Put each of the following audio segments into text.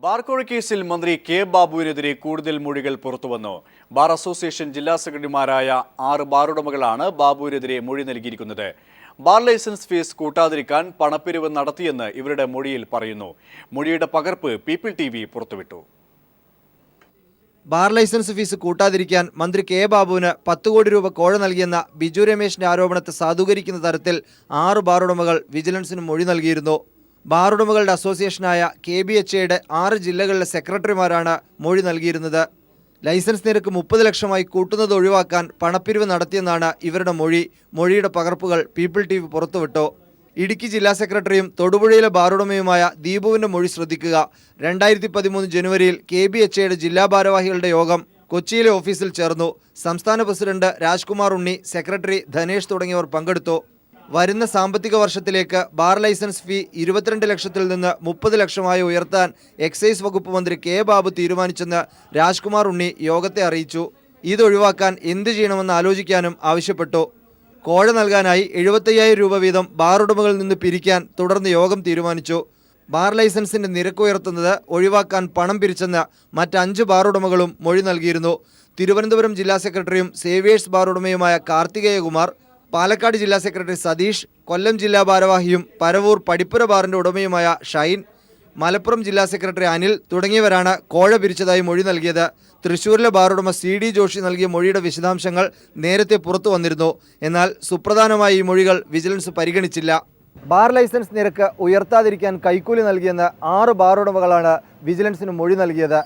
ബാർക്കോഴ കേസിൽ മന്ത്രി കെ ബാബുവിനെതിരെ കൂടുതൽ മൊഴികൾ പുറത്തുവന്നു. ബാർ അസോസിയേഷൻ ജില്ലാ സെക്രട്ടറിമാരായ 6 ബാറുടമകളാണ് ബാബുവിനെതിരെ മൊഴി നൽകിയിരിക്കുന്നത്. ബാർ ലൈസൻസ് ഫീസ് കൂട്ടാതിരിക്കാൻ പണപ്പിരിവ് നടത്തിയെന്ന് ഇവരുടെ മൊഴിയിൽ പറയുന്നു. മൊഴിയുടെ പകർപ്പ് പീപ്പിൾ TV പുറത്തുവിട്ടു. ബാർ ലൈസൻസ് ഫീസ് കൂട്ടാതിരിക്കാൻ മന്ത്രി കെ ബാബുവിന് 10 കോടി രൂപ കോഴ നൽകിയെന്ന ബിജു രമേശിന്റെ ആരോപണത്തെ സാധൂകരിക്കുന്ന തരത്തിൽ 6 ബാറുടമകൾ വിജിലൻസിന് മൊഴി നൽകിയിരുന്നു. ബാറുടമകളുടെ അസോസിയേഷനായ KBHAയുടെ 6 ജില്ലകളിലെ സെക്രട്ടറിമാരാണ് മൊഴി നൽകിയിരുന്നത്. ലൈസൻസ് നിരക്ക് 30 ലക്ഷമായി കൂട്ടുന്നത് ഒഴിവാക്കാൻ പണപ്പിരിവ് നടത്തിയെന്നാണ് ഇവരുടെ മൊഴി. മൊഴിയുടെ പകർപ്പുകൾ പീപ്പിൾ TV പുറത്തുവിട്ടു. ഇടുക്കി ജില്ലാ സെക്രട്ടറിയും തൊടുപുഴയിലെ ബാറുടമയുമായ ദീപുവിന്റെ മൊഴി ശ്രദ്ധിക്കുക. 2013 ജനുവരിയിൽ KBHAയുടെ ജില്ലാ ഭാരവാഹികളുടെ യോഗം കൊച്ചിയിലെ ഓഫീസിൽ ചേർന്നു. സംസ്ഥാന പ്രസിഡന്റ് രാജ്കുമാർ ഉണ്ണി, സെക്രട്ടറി ധനേഷ് തുടങ്ങിയവർ പങ്കെടുത്തു. വരുന്ന സാമ്പത്തിക വർഷത്തിലേക്ക് ബാർ ലൈസൻസ് ഫീ 22 ലക്ഷത്തിൽ നിന്ന് 30 ലക്ഷമായി ഉയർത്താൻ എക്സൈസ് വകുപ്പ് മന്ത്രി കെ ബാബു തീരുമാനിച്ചെന്ന് രാജ്കുമാർ ഉണ്ണി യോഗത്തെ അറിയിച്ചു. ഇതൊഴിവാക്കാൻ എന്ത് ചെയ്യണമെന്ന് ആലോചിക്കാനും ആവശ്യപ്പെട്ടു. കോഴ നൽകാനായി 75,000 രൂപ വീതം ബാറുടമകളിൽ നിന്ന് പിരിക്കാൻ തുടർന്ന് യോഗം തീരുമാനിച്ചു. ബാർ ലൈസൻസിന്റെ നിരക്ക് ഉയർത്തുന്നത് ഒഴിവാക്കാൻ പണം പിരിച്ചെന്ന് മറ്റ് 5 ബാറുടമകളും മൊഴി നൽകിയിരുന്നു. തിരുവനന്തപുരം ജില്ലാ സെക്രട്ടറിയും സേവിയേഴ്സ് ബാറുടമയുമായ കാർത്തികേയകുമാർ, പാലക്കാട് ജില്ലാ സെക്രട്ടറി സതീഷ്, കൊല്ലം ജില്ലാ ഭാരവാഹിയും പരവൂർ പടിപ്പുര ബാറിന്റെ ഉടമയുമായ ഷൈൻ, മലപ്പുറം ജില്ലാ സെക്രട്ടറി അനിൽ തുടങ്ങിയവരാണ് കോഴ പിരിച്ചതായി മൊഴി നൽകിയത്. തൃശൂരിലെ ബാറുടമ CD ജോഷി നൽകിയ മൊഴിയുടെ വിശദാംശങ്ങൾ നേരത്തെ പുറത്തു വന്നിരുന്നു. എന്നാൽ സുപ്രധാനമായ ഈ മൊഴികൾ വിജിലൻസ് പരിഗണിച്ചില്ല. ബാർ ലൈസൻസ് നിരക്ക് ഉയർത്താതിരിക്കാൻ കൈക്കൂലി നൽകിയെന്ന് 6 ബാറുടമകളാണ് വിജിലൻസിന് മൊഴി നൽകിയത്.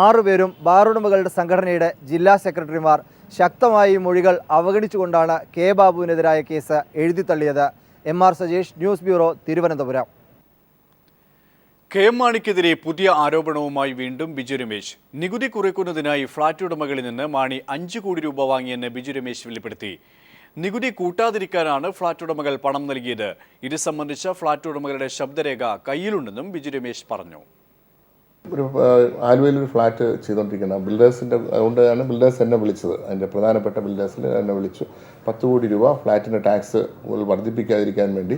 6 പേരും ബാറുടമകളുടെ സംഘടനയുടെ ജില്ലാ സെക്രട്ടറിമാർ. ശക്തമായ ഈ മൊഴികൾ അവഗണിച്ചുകൊണ്ടാണ് കെ ബാബുവിനെതിരായ കേസ് എഴുതിത്തള്ളിയത്. MR Sajesh, news bureau, Thiruvananthapuram. KM മാണിക്കെതിരെ പുതിയ ആരോപണവുമായി വീണ്ടും ബിജു രമേശ്. നികുതി കുറയ്ക്കുന്നതിനായി ഫ്ളാറ്റ് ഉടമകളിൽ നിന്ന് മാണി 5 കോടി രൂപ വാങ്ങിയെന്ന് ബിജു രമേശ് വെളിപ്പെടുത്തി. നികുതി കൂട്ടാതിരിക്കാനാണ് ഫ്ളാറ്റ് ഉടമകൾ പണം നൽകിയത്. ഇത് സംബന്ധിച്ച ഫ്ളാറ്റ് ഉടമകളുടെ ശബ്ദരേഖ കയ്യിലുണ്ടെന്നും ബിജു രമേശ് പറഞ്ഞു. ആലുവയിലൊരു ഫ്ലാറ്റ് ചെയ്തുകൊണ്ടിരിക്കുന്ന ബിൽഡേഴ്സിൻ്റെ അതുകൊണ്ടാണ് ബിൽഡേഴ്സ് എന്നെ വിളിച്ചത്. അതിൻ്റെ പ്രധാനപ്പെട്ട ബിൽഡേഴ്സിൽ എന്നെ വിളിച്ചു. 10 കോടി രൂപ ഫ്ലാറ്റിൻ്റെ ടാക്സ് വർദ്ധിപ്പിക്കാതിരിക്കാൻ വേണ്ടി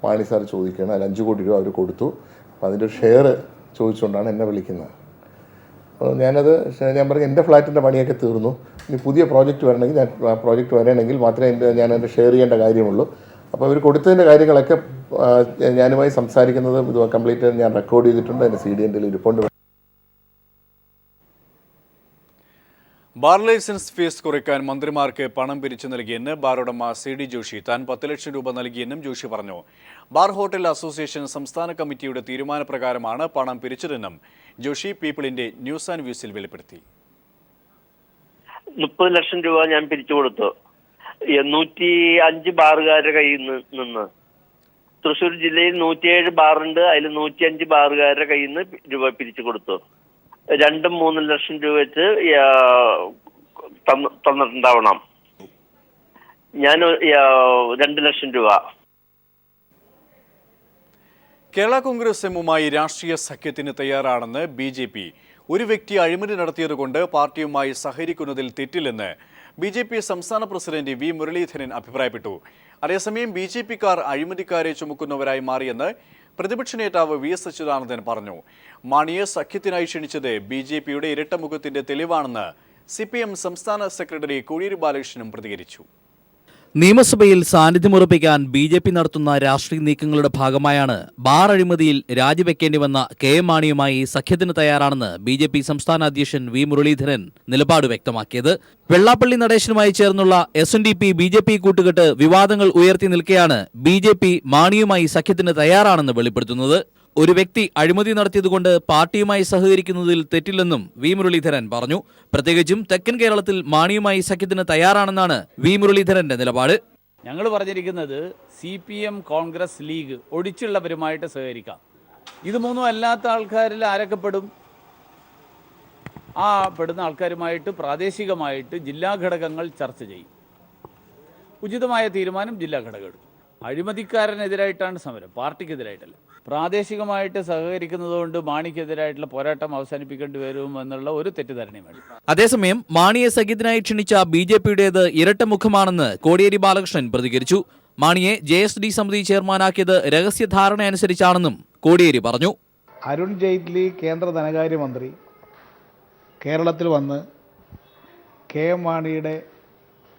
മാണി സാർ ചോദിക്കുകയാണ്. അതിൽ 5 കോടി രൂപ അവർ കൊടുത്തു. അപ്പോൾ അതിൻ്റെ ഒരു ഷെയർ ചോദിച്ചുകൊണ്ടാണ് എന്നെ വിളിക്കുന്നത്. അപ്പോൾ ഞാൻ പറഞ്ഞു എൻ്റെ ഫ്ലാറ്റിൻ്റെ പണിയൊക്കെ തീർന്നു, ഇനി പുതിയ പ്രോജക്റ്റ് വരണമെങ്കിൽ ആ പ്രോജക്റ്റ് വരണമെങ്കിൽ മാത്രമേ ഞാൻ എൻ്റെ ഷെയർ ചെയ്യേണ്ട കാര്യമുള്ളൂ. അപ്പോൾ അവർ കൊടുത്തതിൻ്റെ കാര്യങ്ങളൊക്കെ ഞാനുമായി സംസാരിക്കുന്നത് ഇത് കംപ്ലീറ്റ് ഞാൻ റെക്കോർഡ് ചെയ്തിട്ടുണ്ട്. അതിൻ്റെ CD എൻ്റെ ഇരിപ്പുണ്ട്. ബാർ ലൈസൻസ് ഫീസ് കുറയ്ക്കാൻ മന്ത്രിമാർക്ക് പണം പിരിച്ചു നൽകിയെന്ന് ബാറുടമ CD ജോഷി. താൻ 10 ലക്ഷം രൂപ നൽകിയെന്നും ജോഷി പറഞ്ഞു. ബാർ ഹോട്ടൽ അസോസിയേഷൻ സംസ്ഥാന കമ്മിറ്റിയുടെ തീരുമാനപ്രകാരമാണ് പണം പിരിച്ചതെന്നും ജോഷി പീപ്പിളിന്റെ ന്യൂസ് ആൻഡ് വ്യൂസിൽ വെളിപ്പെടുത്തി. 30 ലക്ഷം രൂപ ഞാൻ പിരിച്ചു കൊടുത്തു. 105 ബാറുകാരുടെ കയ്യിൽ നിന്ന്. തൃശ്ശൂർ ജില്ലയിൽ 107 ബാറുണ്ട്. അതിൽ 105 ബാറുകാരുടെ കയ്യിൽ നിന്ന് രൂപ പിരിച്ചു കൊടുത്തു. 2-3 ലക്ഷം രൂപ വെച്ച് തന്നിട്ടുണ്ടാവണം. ഞാൻ 2 ലക്ഷം രൂപ. കേരള കോൺഗ്രസ് എമ്മുമായി രാഷ്ട്രീയ സഖ്യത്തിന് തയ്യാറാണെന്ന് BJP. ഒരു വ്യക്തി അഴിമതി നടത്തിയതുകൊണ്ട് പാർട്ടിയുമായി സഹകരിക്കുന്നതിൽ തെറ്റില്ലെന്ന് BJP സംസ്ഥാന പ്രസിഡന്റ് V മുരളീധരൻ അഭിപ്രായപ്പെട്ടു. അതേസമയം BJPക്കാർ അഴിമതിക്കാരെ ചുമക്കുന്നവരായി മാറിയെന്ന് പ്രതിപക്ഷ നേതാവ് VS അച്യുതാനന്ദൻ പറഞ്ഞു. മാണിയെ സഖ്യത്തിനായി ക്ഷണിച്ചത് BJPയുടെ ഇരട്ടമുഖത്തിന്റെ തെളിവാണെന്ന് CPM സംസ്ഥാന സെക്രട്ടറി കോടിയേരി ബാലകൃഷ്ണനും പ്രതികരിച്ചു. നിയമസഭയിൽ സാന്നിധ്യമുറപ്പിക്കാൻ BJP നടത്തുന്ന രാഷ്ട്രീയ നീക്കങ്ങളുടെ ഭാഗമായാണ് ബാർ അഴിമതിയിൽ രാജിവെക്കേണ്ടി വന്ന KM മാണിയുമായി സഖ്യത്തിന് തയ്യാറാണെന്ന് BJP സംസ്ഥാന അധ്യക്ഷൻ V മുരളീധരൻ നിലപാട് വ്യക്തമാക്കിയത്. വെള്ളാപ്പള്ളി നടേശനുമായി ചേർന്നുള്ള SNDP BJP കൂട്ടുകെട്ട് വിവാദങ്ങൾ ഉയർത്തി നിൽക്കെയാണ് BJP മാണിയുമായി സഖ്യത്തിന് തയ്യാറാണെന്ന് വെളിപ്പെടുത്തുന്നത്. ഒരു വ്യക്തി അഴിമതി നടത്തിയതുകൊണ്ട് പാർട്ടിയുമായി സഹകരിക്കുന്നതിൽ തെറ്റില്ലെന്നും V മുരളീധരൻ പറഞ്ഞു. പ്രത്യേകിച്ചും തെക്കൻ കേരളത്തിൽ മാണിയുമായി സഖ്യത്തിന് തയ്യാറാണെന്നാണ് V മുരളീധരന്റെ നിലപാട്. ഞങ്ങൾ പറഞ്ഞിരിക്കുന്നത് CPM കോൺഗ്രസ് ലീഗ് ഒടിച്ചുള്ളവരുമായിട്ട് സഹകരിക്കാം. ഇത് മൂന്നും അല്ലാത്ത ആൾക്കാരിൽ ആരൊക്കെ പെടും? ആ പെടുന്ന ആൾക്കാരുമായിട്ട് പ്രാദേശികമായിട്ട് ജില്ലാ ഘടകങ്ങൾ ചർച്ച ചെയ്യും. ഉചിതമായ തീരുമാനം ജില്ലാ ഘടകം എടുക്കും. അഴിമതിക്കാരനെതിരായിട്ടാണ് സമരം, പാർട്ടിക്കെതിരായിട്ടല്ല. പ്രാദേശികമായിട്ട് സഹകരിക്കുന്നതുകൊണ്ട് മാണിക്കെതിരായിട്ടുള്ള പോരാട്ടം അവസാനിപ്പിക്കേണ്ടി വരും എന്നുള്ള ഒരു തെറ്റിദ്ധാരണയും വേണം. അതേസമയം മാണിയെ സഖ്യത്തിനായി ക്ഷണിച്ച BJPയുടേത് ഇരട്ടമുഖമാണെന്ന് കോടിയേരി ബാലകൃഷ്ണൻ പ്രതികരിച്ചു. മാണിയെ JSD സമിതി ചെയർമാനാക്കിയത് രഹസ്യധാരണ അനുസരിച്ചാണെന്നും കോടിയേരി പറഞ്ഞു. അരുൺ ജെയ്റ്റ്ലി കേന്ദ്ര ധനകാര്യമന്ത്രി കേരളത്തിൽ വന്ന് കെ എം മാണിയുടെ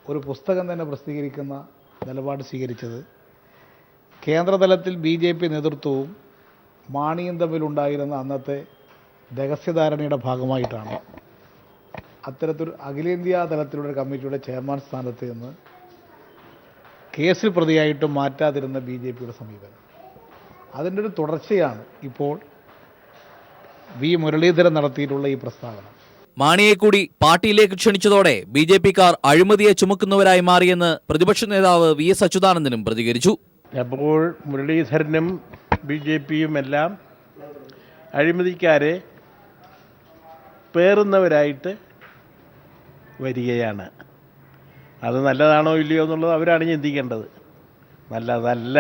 ഒരു പുസ്തകം തന്നെ പ്രസിദ്ധീകരിക്കുന്ന നിലപാട് സ്വീകരിച്ചത് കേന്ദ്രതലത്തിൽ BJP നേതൃത്വവും മാണിയും തമ്മിലുണ്ടായിരുന്ന അന്നത്തെ രഹസ്യധാരണയുടെ ഭാഗമായിട്ടാണ് അത്തരത്തിൽ അഖിലേന്ത്യാ തലത്തിലുള്ള ഒരു കമ്മിറ്റിയുടെ ചെയർമാൻ സ്ഥാനത്ത് നിന്ന് കേസിൽ പ്രതിയായിട്ട് മാറ്റാതിരുന്ന BJPയുടെ സമീപനം. അതിൻ്റെ ഒരു തുടർച്ചയാണ് ഇപ്പോൾ വി മുരളീധരൻ നടത്തിയിട്ടുള്ള ഈ പ്രസ്താവന. മാണിയെ കൂടി പാർട്ടിയിലേക്ക് ക്ഷണിച്ചതോടെ BJPക്കാർ അഴിമതിയെ ചുമക്കുന്നവരായി മാറിയെന്ന് പ്രതിപക്ഷ നേതാവ് VS അച്യുതാനന്ദനും പ്രതികരിച്ചു. അപ്പോൾ മുരളീധരനും BJPയും എല്ലാം അഴിമതിക്കാരെ പേറുന്നവരായിട്ട് വരികയാണ്. അത് നല്ലതാണോ ഇല്ലയോ എന്നുള്ളത് അവരാണ് ചിന്തിക്കേണ്ടത്. നല്ലതല്ല.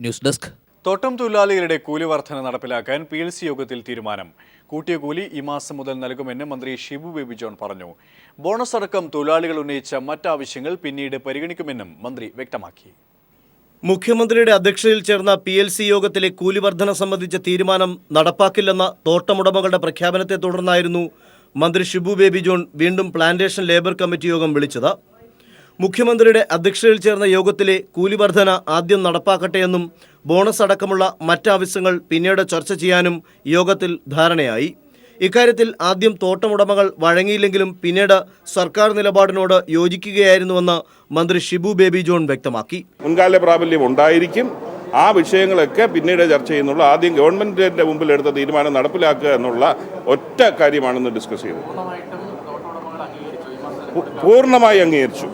News desk. തോട്ടം തൊഴിലാളികളുടെ കൂലി വർധന നടപ്പിലാക്കാൻ PLC യോഗത്തിൽ തീരുമാനം. കൂട്ടിയ കൂലി ഈ മാസം മുതൽ നൽകുമെന്ന് മന്ത്രി ഷിബു ബേബി ജോൺ പറഞ്ഞു. ബോണസ് അടക്കം തൊഴിലാളികൾ ഉന്നയിച്ച മറ്റാവശ്യങ്ങൾ പിന്നീട് പരിഗണിക്കുമെന്നും മന്ത്രി വ്യക്തമാക്കി. മുഖ്യമന്ത്രിയുടെ അധ്യക്ഷതയിൽ ചേർന്ന PLC യോഗത്തിലെ കൂലി വർധന സംബന്ധിച്ച തീരുമാനം നടപ്പാക്കില്ലെന്ന തോട്ടമുടമകളുടെ പ്രഖ്യാപനത്തെ തുടർന്നായിരുന്നു മന്ത്രി ഷിബു ബേബി ജോൺ വീണ്ടും പ്ലാന്റേഷൻ ലേബർ കമ്മിറ്റി യോഗം വിളിച്ചത്. മുഖ്യമന്ത്രിയുടെ അധ്യക്ഷതയിൽ ചേർന്ന യോഗത്തിലെ കൂലി വർധന ആദ്യം നടപ്പാക്കട്ടെയെന്നും ബോണസ് അടക്കമുള്ള മറ്റാവശ്യങ്ങൾ പിന്നീട് ചർച്ച ചെയ്യാനും യോഗത്തിൽ ധാരണയായി. ഇക്കാര്യത്തിൽ ആദ്യം തോട്ടമുടമകൾ വഴങ്ങിയില്ലെങ്കിലും പിന്നീട് സർക്കാർ നിലപാടിനോട് യോജിക്കുകയായിരുന്നുവെന്ന് മന്ത്രി ഷിബു ബേബി ജോൺ വ്യക്തമാക്കി. മുൻകാല പ്രാബല്യം ഉണ്ടായിരിക്കും. ആ വിഷയങ്ങളൊക്കെ പിന്നീട് ചർച്ച ചെയ്യുന്നുള്ളൂ. ആദ്യം ഗവൺമെന്റിന്റെ മുമ്പിൽ എടുത്ത തീരുമാനം നടപ്പിലാക്കുക എന്നുള്ള ഒറ്റ കാര്യമാണെന്ന് ഡിസ്കസ് ചെയ്തത്. പൂർണ്ണമായി അംഗീകരിച്ചു.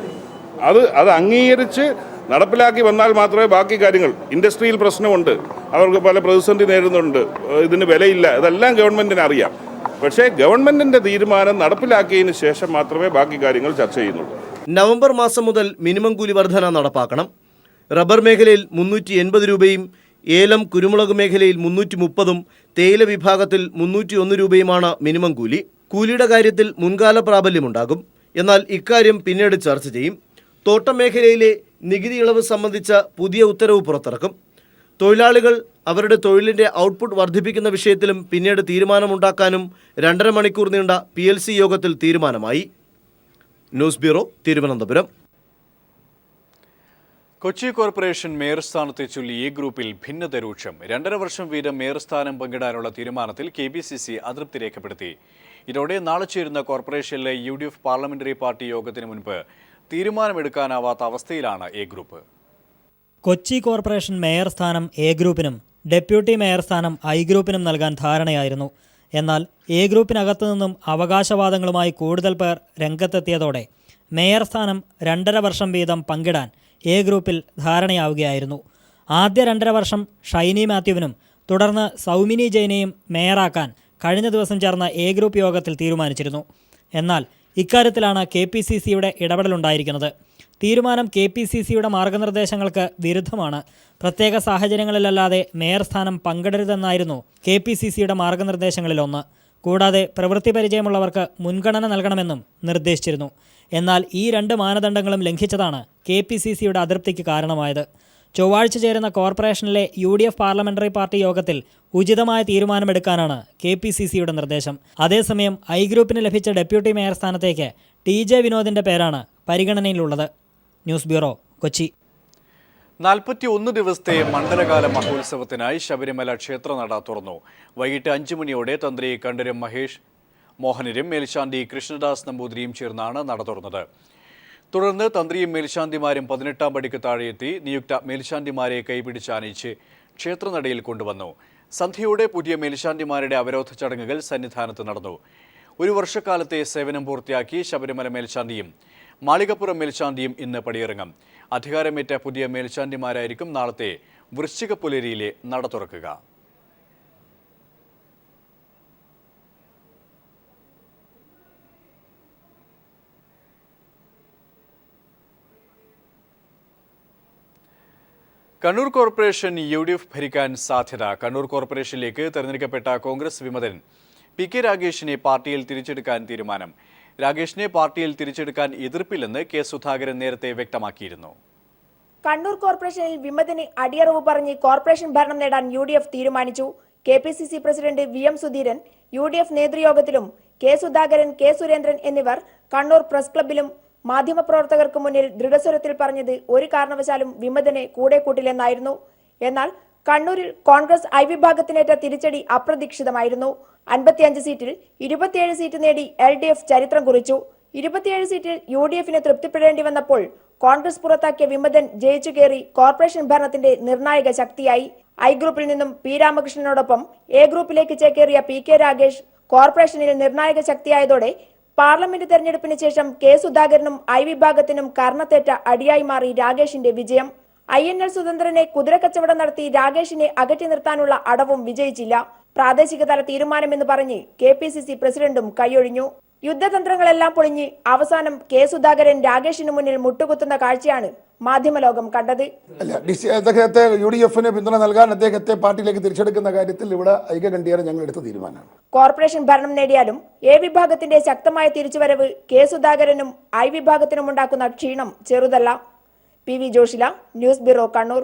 അത് അംഗീകരിച്ച് നടപ്പിലാക്കി വന്നാൽ മാത്രമേ ബാക്കി കാര്യങ്ങൾ, ഇൻഡസ്ട്രിയിൽ പ്രശ്നമുണ്ട്, അവർക്ക് പല പ്രതിസന്ധി നേരിടുന്നുണ്ട്, ഇതിന് വിലയില്ല, ഇതെല്ലാം ഗവൺമെന്റിന് അറിയാം. പക്ഷേ ഗവൺമെന്റിന്റെ തീരുമാനം നടപ്പിലാക്കിയതിന് ശേഷം മാത്രമേ ബാക്കി കാര്യങ്ങൾ ചർച്ച ചെയ്യുന്നുള്ളൂ. നവംബർ മാസം മുതൽ മിനിമം കൂലി വർധന നടപ്പാക്കണം. റബ്ബർ മേഖലയിൽ 380 രൂപയും ഏലം കുരുമുളക് മേഖലയിൽ 330ഉം തേയില വിഭാഗത്തിൽ 301 രൂപയുമാണ് മിനിമം കൂലി. കൂലിയുടെ കാര്യത്തിൽ മുൻകാല പ്രാബല്യമുണ്ടാകും. എന്നാൽ ഇക്കാര്യം പിന്നീട് ചർച്ച ചെയ്യും. തോട്ടം മേഖലയിലെ നികുതി ഇളവ് സംബന്ധിച്ച പുതിയ ഉത്തരവ് പുറത്തിറക്കും. തൊഴിലാളികൾ അവരുടെ തൊഴിലിൻ്റെ ഔട്ട്പുട്ട് വർദ്ധിപ്പിക്കുന്ന വിഷയത്തിലും പിന്നീട് തീരുമാനമുണ്ടാക്കാനും 2.5 മണിക്കൂർ നീണ്ട PLC യോഗത്തിൽ തീരുമാനമായി. News bureau, Thiruvananthapuram. Kochi corporation mayor സ്ഥാനത്തെ ചൊല്ലി ഈ ഗ്രൂപ്പിൽ ഭിന്നത രൂക്ഷം. 2.5 വർഷം വീതം മേയർ സ്ഥാനം പങ്കിടാനുള്ള തീരുമാനത്തിൽ KPCC അതൃപ്തി രേഖപ്പെടുത്തി. ഇതോടെ നാളെ ചേരുന്ന കോർപ്പറേഷനിലെ UDF പാർലമെന്ററി പാർട്ടി യോഗത്തിന് മുൻപ് തീരുമാനമെടുക്കാനാവാത്ത അവസ്ഥയിലാണ് A group. Kochi corporation mayor സ്ഥാനം എ ഗ്രൂപ്പിനും ഡെപ്യൂട്ടി മേയർ സ്ഥാനം ഐ ഗ്രൂപ്പിനും നൽകാൻ ധാരണയായിരുന്നു. എന്നാൽ എ ഗ്രൂപ്പിനകത്തു നിന്നും അവകാശവാദങ്ങളുമായി കൂടുതൽ പേർ രംഗത്തെത്തിയതോടെ മേയർ സ്ഥാനം 2.5 വർഷം വീതം പങ്കിടാൻ എ ഗ്രൂപ്പിൽ ധാരണയാവുകയായിരുന്നു. ആദ്യ 2.5 വർഷം ഷൈനി മാത്യുവിനും തുടർന്ന് സൗമിനി ജെയിനെയും മേയറാക്കാൻ കഴിഞ്ഞ ദിവസം ചേർന്ന എ ഗ്രൂപ്പ് യോഗത്തിൽ തീരുമാനിച്ചിരുന്നു. എന്നാൽ ഇക്കാര്യത്തിലാണ് KPCCയുടെ ഇടപെടലുണ്ടായിരിക്കുന്നത്. തീരുമാനം KPCCയുടെ മാർഗനിർദ്ദേശങ്ങൾക്ക് വിരുദ്ധമാണ്. പ്രത്യേക സാഹചര്യങ്ങളിലല്ലാതെ മേയർ സ്ഥാനം പങ്കിടരുതെന്നായിരുന്നു KPCCയുടെ മാർഗനിർദ്ദേശങ്ങളിലൊന്ന്. കൂടാതെ പ്രവൃത്തി പരിചയമുള്ളവർക്ക് മുൻഗണന നൽകണമെന്നും നിർദ്ദേശിച്ചിരുന്നു. എന്നാൽ ഈ 2 മാനദണ്ഡങ്ങളും ലംഘിച്ചതാണ് KPCCയുടെ അതൃപ്തിക്ക് കാരണമായത്. ചൊവ്വാഴ്ച ചേരുന്ന കോർപ്പറേഷനിലെ UDF പാർലമെന്ററി പാർട്ടി യോഗത്തിൽ ഉചിതമായ തീരുമാനമെടുക്കാനാണ് KPCCയുടെ നിർദ്ദേശം. അതേസമയം ഐ ഗ്രൂപ്പിന് ലഭിച്ച ഡെപ്യൂട്ടി മേയർ സ്ഥാനത്തേക്ക് TJ വിനോദിന്റെ പേരാണ് പരിഗണനയിലുള്ളത്. News bureau, Kochi. 41 ദിവസത്തെ മണ്ഡലകാല മഹോത്സവത്തിനായി ശബരിമല ക്ഷേത്രനട തുറന്നു. വൈകിട്ട് 5 മണിയോടെ തന്ത്രി കണ്ഠരര് മഹേഷ് മോഹനരും മേൽശാന്തി കൃഷ്ണദാസ് നമ്പൂതിരിയും ചേർന്നാണ് നട തുറന്നത്. തുടർന്ന് തന്ത്രിയും മേൽശാന്തിമാരും 18-ാം പടിക്ക് താഴെയെത്തി നിയുക്ത മേൽശാന്തിമാരെ കൈപിടിച്ചാനയിച്ച് ക്ഷേത്രനടയിൽ കൊണ്ടുവന്നു. സന്ധ്യയോടെ പുതിയ മേൽശാന്തിമാരുടെ അവരോധ ചടങ്ങുകൾ സന്നിധാനത്ത് നടന്നു. 1 വർഷക്കാലത്തെ സേവനം പൂർത്തിയാക്കി ശബരിമല മേൽശാന്തിയും മാളികപ്പുറം മേൽശാന്തിയും ഇന്ന് പടിയിറങ്ങും. അധികാരമേറ്റ പുതിയ മേൽശാന്തിമാരായിരിക്കും നാളത്തെ വൃശ്ചിക പുലരിയിലെ നട തുറക്കുക. കണ്ണൂർ കോർപ്പറേഷൻ UDF ഭരിക്കാൻ സാധ്യത. കണ്ണൂർ കോർപ്പറേഷനിലേക്ക് തെരഞ്ഞെടുക്കപ്പെട്ട കോൺഗ്രസ് വിമതൻ PK രാഗേഷിനെ പാർട്ടിയിൽ തിരിച്ചെടുക്കാൻ തീരുമാനം. രാഗേഷിനെ പാർട്ടിയിൽ തിരിച്ചെടുക്കാൻ എതിർപ്പില്ലെന്ന് K സുധാകരൻ നേരത്തെ വ്യക്തമാക്കിയിരുന്നു. കണ്ണൂർ കോർപ്പറേഷനിൽ വിമതന് അടിയറവ് പറഞ്ഞ് കോർപ്പറേഷൻ ഭരണം നേടാൻ UDF തീരുമാനിച്ചു. KPCC president VM Sudheeran UDF നേതൃയോഗത്തിലും കെ സുധാകരൻ, കെ സുരേന്ദ്രൻ എന്നിവർ കണ്ണൂർ പ്രസ് ക്ലബ്ബിലും മാധ്യമപ്രവർത്തകർക്ക് മുന്നിൽ ദൃഢസ്വരത്തിൽ പറഞ്ഞത് ഒരു കാരണവശാലും വിമതനെ കൂടെ കൂട്ടില്ലെന്നായിരുന്നു. എന്നാൽ കണ്ണൂരിൽ കോൺഗ്രസ് I വിഭാഗത്തിനേറ്റ തിരിച്ചടി അപ്രതീക്ഷിതമായിരുന്നു. 55 സീറ്റിൽ 27 സീറ്റ് നേടി LDF ചരിത്രം കുറിച്ചു. 27 സീറ്റിൽ UDFന് തൃപ്തിപ്പെടേണ്ടി വന്നപ്പോൾ കോൺഗ്രസ് പുറത്താക്കിയ വിമതൻ ജയിച്ചു കയറി കോർപ്പറേഷൻ ഭരണത്തിന്റെ നിർണായക ശക്തിയായി. I ഗ്രൂപ്പിൽ നിന്നും P രാമകൃഷ്ണനോടൊപ്പം A ഗ്രൂപ്പിലേക്ക് ചേക്കേറിയ PK രാഗേഷ് കോർപ്പറേഷനിൽ നിർണായക ശക്തിയായതോടെ പാർലമെന്റ് തെരഞ്ഞെടുപ്പിന് ശേഷം കെ സുധാകരനും I വിഭാഗത്തിനും കർണത്തേറ്റ അടിയായി മാറി രാഗേഷിന്റെ വിജയം. INL സുതന്ത്രനെ കുതിരക്കച്ചവടം നടത്തി രാഗേഷിനെ അകറ്റി നിർത്താനുള്ള അടവും വിജയിച്ചില്ല. പ്രാദേശിക തല തീരുമാനമെന്ന് പറഞ്ഞ് KPCC പ്രസിഡന്റും കൈയൊഴിഞ്ഞു. യുദ്ധതന്ത്രങ്ങളെല്ലാം പൊളിഞ്ഞ് അവസാനം കെ സുധാകരൻ രാഗേഷിന് മുന്നിൽ മുട്ടുകുത്തുന്ന കാഴ്ചയാണ് മാധ്യമലോകം കണ്ടത്. അദ്ദേഹത്തെ UDFന് പിന്തുണ നൽകാൻ അദ്ദേഹത്തെ പാർട്ടിയിലേക്ക് തിരിച്ചെടുക്കുന്ന കാര്യത്തിൽ ഇവിടെ ഐക്യകണ്ഠ്യേന ഞങ്ങൾ എടുത്ത തീരുമാനമാണ്. കോർപ്പറേഷൻ ഭരണം നേടിയാലും A വിഭാഗത്തിന്റെ ശക്തമായ തിരിച്ചുവരവ് കെ സുധാകരനും I വിഭാഗത്തിനും ഉണ്ടാക്കുന്ന ക്ഷീണം ചെറുതല്ല. PV Joshila, news bureau, Kannur.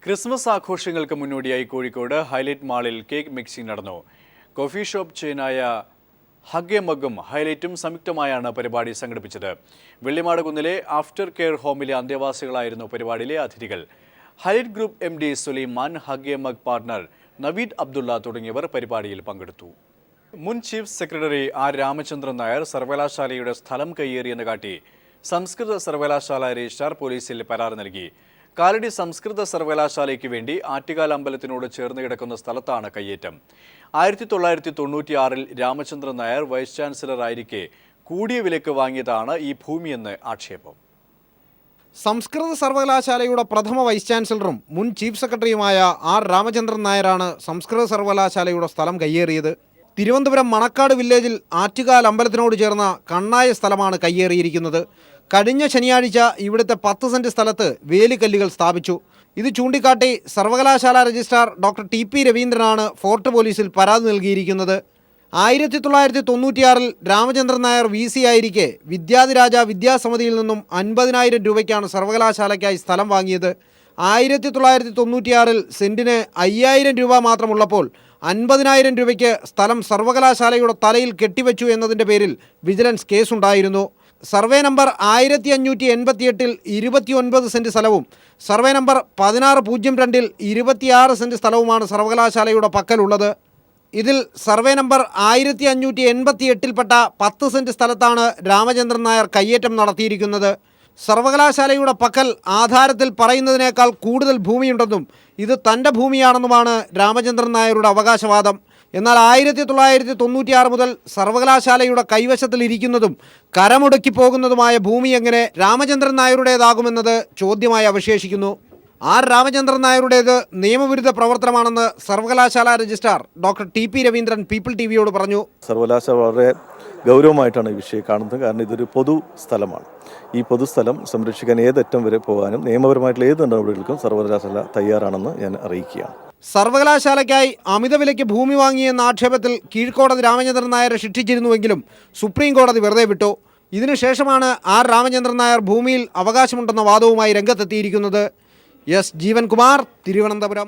Christmas ആഘോഷങ്ങൾക്ക് മുന്നോടിയായി കോഴിക്കോട് ഹൈലൈറ്റ് മാളിൽ കേക്ക് മിക്സിംഗ് നടന്നു. കോഫി ഷോപ്പ് ചെയിനായ ഹഗ് എ മഗ്ഗും ഹൈലൈറ്റും സംയുക്തമായാണ് പരിപാടി സംഘടിപ്പിച്ചത്. വെള്ളിമാട് കുന്നിലെ ആഫ്റ്റർ കെയർ ഹോമിലെ അന്തേവാസികളായിരുന്നു പരിപാടിയിലെ അതിഥികൾ. Highlight group MD Sulaiman, Hug a Mug partner Naveed Abdulla തുടങ്ങിയവർ പരിപാടിയിൽ പങ്കെടുത്തു. മുൻ chief secretary R Ramachandran Nair സർവകലാശാലയുടെ സ്ഥലം കയ്യേറിയെന്ന് കാട്ടി സംസ്കൃത സർവകലാശാല രജിസ്ട്രാർ പോലീസിൽ പരാതി നൽകി. കാലടി സംസ്കൃത സർവകലാശാലയ്ക്ക് വേണ്ടി ആറ്റുകാൽ അമ്പലത്തിനോട് ചേർന്ന് കിടക്കുന്ന സ്ഥലത്താണ് കയ്യേറ്റം. 1996 രാമചന്ദ്രൻ നായർ വൈസ് ചാൻസലർ ആയിരിക്കെ കൂടിയ വിലക്ക് വാങ്ങിയതാണ് ഈ ഭൂമിയെന്ന് ആക്ഷേപം. സംസ്കൃത സർവകലാശാലയുടെ പ്രഥമ വൈസ് ചാൻസലറും മുൻ ചീഫ് സെക്രട്ടറിയുമായ R രാമചന്ദ്രൻ നായരാണ് സംസ്കൃത സർവകലാശാലയുടെ സ്ഥലം കയ്യേറിയത്. തിരുവനന്തപുരം മണക്കാട് വില്ലേജിൽ ആറ്റുകാൽ അമ്പലത്തിനോട് ചേർന്ന കണ്ണായ സ്ഥലമാണ് കയ്യേറിയിരിക്കുന്നത്. കഴിഞ്ഞ ശനിയാഴ്ച ഇവിടുത്തെ 10 സെന്റ് സ്ഥലത്ത് വേലിക്കല്ലുകൾ സ്ഥാപിച്ചു. ഇത് ചൂണ്ടിക്കാട്ടി സർവകലാശാല രജിസ്ട്രാർ ഡോക്ടർ TP രവീന്ദ്രനാണ് ഫോർട്ട് പോലീസിൽ പരാതി നൽകിയിരിക്കുന്നത്. 1996 രാമചന്ദ്രൻ നായർ VC ആയിരിക്കെ വിദ്യാധിരാജ വിദ്യാസമിതിയിൽ നിന്നും 50,000 രൂപയ്ക്കാണ് സർവകലാശാലയ്ക്കായി സ്ഥലം വാങ്ങിയത്. 1996 സെന്റിന് 5,000 രൂപ മാത്രമുള്ളപ്പോൾ 50,000 രൂപയ്ക്ക് സ്ഥലം സർവകലാശാലയുടെ തലയിൽ കെട്ടിവെച്ചു എന്നതിൻ്റെ പേരിൽ വിജിലൻസ് കേസുണ്ടായിരുന്നു. സർവേ നമ്പർ 1588 29 സെന്റ് സ്ഥലവും സർവേ നമ്പർ 1602 26 സെന്റ് സ്ഥലവുമാണ് സർവകലാശാലയുടെ പക്കലുള്ളത്. ഇതിൽ സർവേ നമ്പർ 1588 10 സെന്റ് സ്ഥലത്താണ് രാമചന്ദ്രൻ നായർ കയ്യേറ്റം നടത്തിയിരിക്കുന്നത്. സർവകലാശാലയുടെ പക്കൽ ആധാരത്തിൽ പറയുന്നതിനേക്കാൾ കൂടുതൽ ഭൂമിയുണ്ടെന്നും ഇത് തൻ്റെ ഭൂമിയാണെന്നുമാണ് രാമചന്ദ്രൻ നായരുടെ അവകാശവാദം. എന്നാൽ 1996 മുതൽ സർവകലാശാലയുടെ കൈവശത്തിലിരിക്കുന്നതും കരമുടക്കി പോകുന്നതുമായ ഭൂമി എങ്ങനെ രാമചന്ദ്രൻ നായരുടേതാകുമെന്നത് ചോദ്യമായി അവശേഷിക്കുന്നു. R രാമചന്ദ്രൻ നായരുടേത് നിയമവിരുദ്ധ പ്രവർത്തനമാണെന്ന് സർവകലാശാല registrar doctor TP Raveendran people TVയോട് പറഞ്ഞു. സർവകലാശാല വളരെ ഗൗരവമായിട്ടാണ് ഈ വിഷയം കാണുന്നത്. കാരണം ഇതൊരു പൊതു സ്ഥലമാണ്. ഈ പൊതുസ്ഥലം സംരക്ഷിക്കാൻ ഏതറ്റം വരെ പോകാനും നിയമപരമായിട്ടുള്ള ഏത് നടപടികൾക്കും സർവകലാശാല തയ്യാറാണെന്ന് ഞാൻ അറിയിക്കുകയാണ്. സർവകലാശാലയ്ക്കായി അമിത വിലയ്ക്ക് ഭൂമി വാങ്ങിയെന്ന ആക്ഷേപത്തിൽ കീഴ്ക്കോടതി രാമചന്ദ്രൻ നായരെ ശിക്ഷിച്ചിരുന്നുവെങ്കിലും സുപ്രീം കോടതി വെറുതെ വിട്ടു. ഇതിനുശേഷമാണ് R രാമചന്ദ്രൻ നായർ ഭൂമിയിൽ അവകാശമുണ്ടെന്ന വാദവുമായി രംഗത്തെത്തിയിരിക്കുന്നത്. S ജീവൻകുമാർ, തിരുവനന്തപുരം.